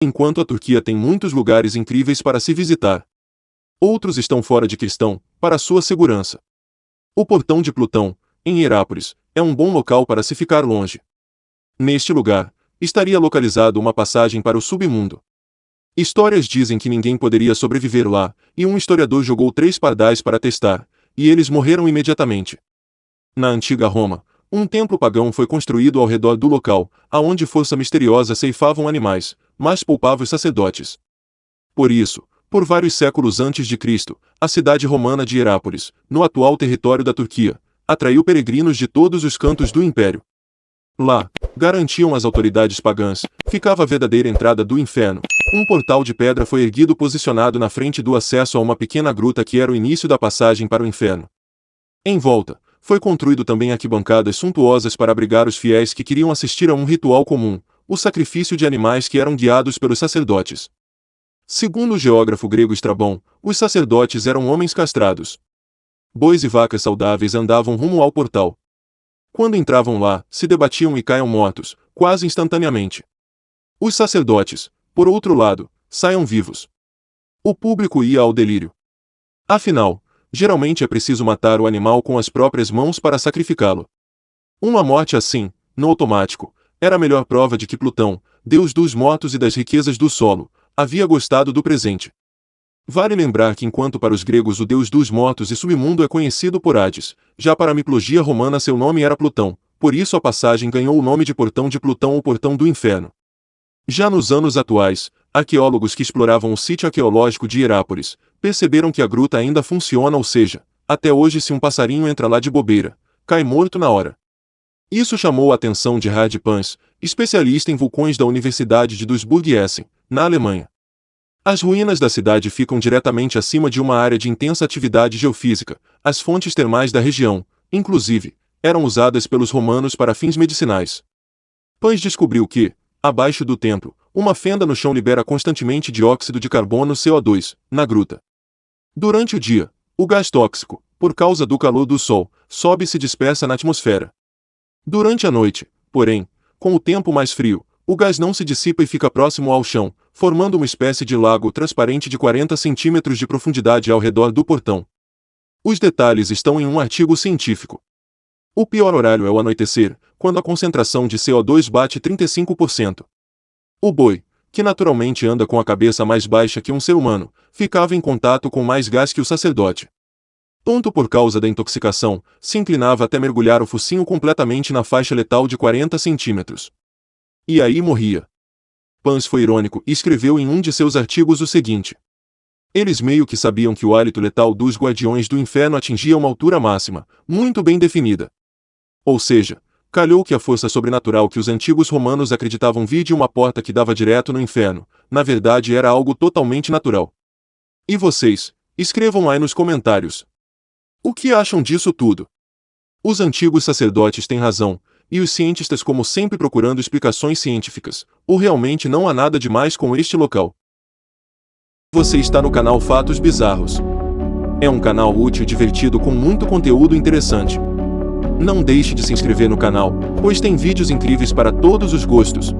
Enquanto a Turquia tem muitos lugares incríveis para se visitar, outros estão fora de questão, para sua segurança. O Portão de Plutão, em Herápolis, é um bom local para se ficar longe. Neste lugar, estaria localizado uma passagem para o submundo. Histórias dizem que ninguém poderia sobreviver lá, e um historiador jogou 3 pardais para testar, e eles morreram imediatamente. Na antiga Roma, um templo pagão foi construído ao redor do local, aonde força misteriosa ceifavam animais, mas poupava os sacerdotes. Por isso, por vários séculos antes de Cristo, a cidade romana de Herápolis, no atual território da Turquia, atraiu peregrinos de todos os cantos do império. Lá, garantiam as autoridades pagãs, ficava a verdadeira entrada do inferno. Um portal de pedra foi erguido posicionado na frente do acesso a uma pequena gruta que era o início da passagem para o inferno. Em volta, foi construído também arquibancadas suntuosas para abrigar os fiéis que queriam assistir a um ritual comum, o sacrifício de animais que eram guiados pelos sacerdotes. Segundo o geógrafo grego Estrabão, os sacerdotes eram homens castrados. Bois e vacas saudáveis andavam rumo ao portal. Quando entravam lá, se debatiam e caíam mortos, quase instantaneamente. Os sacerdotes, por outro lado, saiam vivos. O público ia ao delírio. Afinal, geralmente é preciso matar o animal com as próprias mãos para sacrificá-lo. Uma morte assim, no automático, era a melhor prova de que Plutão, deus dos mortos e das riquezas do solo, havia gostado do presente. Vale lembrar que enquanto para os gregos o deus dos mortos e submundo é conhecido por Hades, já para a mitologia romana seu nome era Plutão, por isso a passagem ganhou o nome de Portão de Plutão ou Portão do Inferno. Já nos anos atuais, arqueólogos que exploravam o sítio arqueológico de Herápolis, perceberam que a gruta ainda funciona, ou seja, até hoje se um passarinho entra lá de bobeira, cai morto na hora. Isso chamou a atenção de Hard Pans, especialista em vulcões da Universidade de Duisburg-Essen, na Alemanha. As ruínas da cidade ficam diretamente acima de uma área de intensa atividade geofísica. As fontes termais da região, inclusive, eram usadas pelos romanos para fins medicinais. Pans descobriu que, abaixo do templo, uma fenda no chão libera constantemente dióxido de carbono CO2, na gruta. Durante o dia, o gás tóxico, por causa do calor do sol, sobe e se dispersa na atmosfera. Durante a noite, porém, com o tempo mais frio, o gás não se dissipa e fica próximo ao chão, formando uma espécie de lago transparente de 40 centímetros de profundidade ao redor do portão. Os detalhes estão em um artigo científico. O pior horário é o anoitecer, quando a concentração de CO2 bate 35%. O boi, que naturalmente anda com a cabeça mais baixa que um ser humano, ficava em contato com mais gás que o sacerdote. Tonto por causa da intoxicação, se inclinava até mergulhar o focinho completamente na faixa letal de 40 centímetros. E aí morria. Pans foi irônico e escreveu em um de seus artigos o seguinte: eles meio que sabiam que o hálito letal dos guardiões do inferno atingia uma altura máxima, muito bem definida. Ou seja, calhou que a força sobrenatural que os antigos romanos acreditavam vir de uma porta que dava direto no inferno, na verdade era algo totalmente natural. E vocês, escrevam aí nos comentários. O que acham disso tudo? Os antigos sacerdotes têm razão, e os cientistas como sempre procurando explicações científicas, ou realmente não há nada demais com este local? Você está no canal Fatos Bizarros. É um canal útil e divertido com muito conteúdo interessante. Não deixe de se inscrever no canal, pois tem vídeos incríveis para todos os gostos.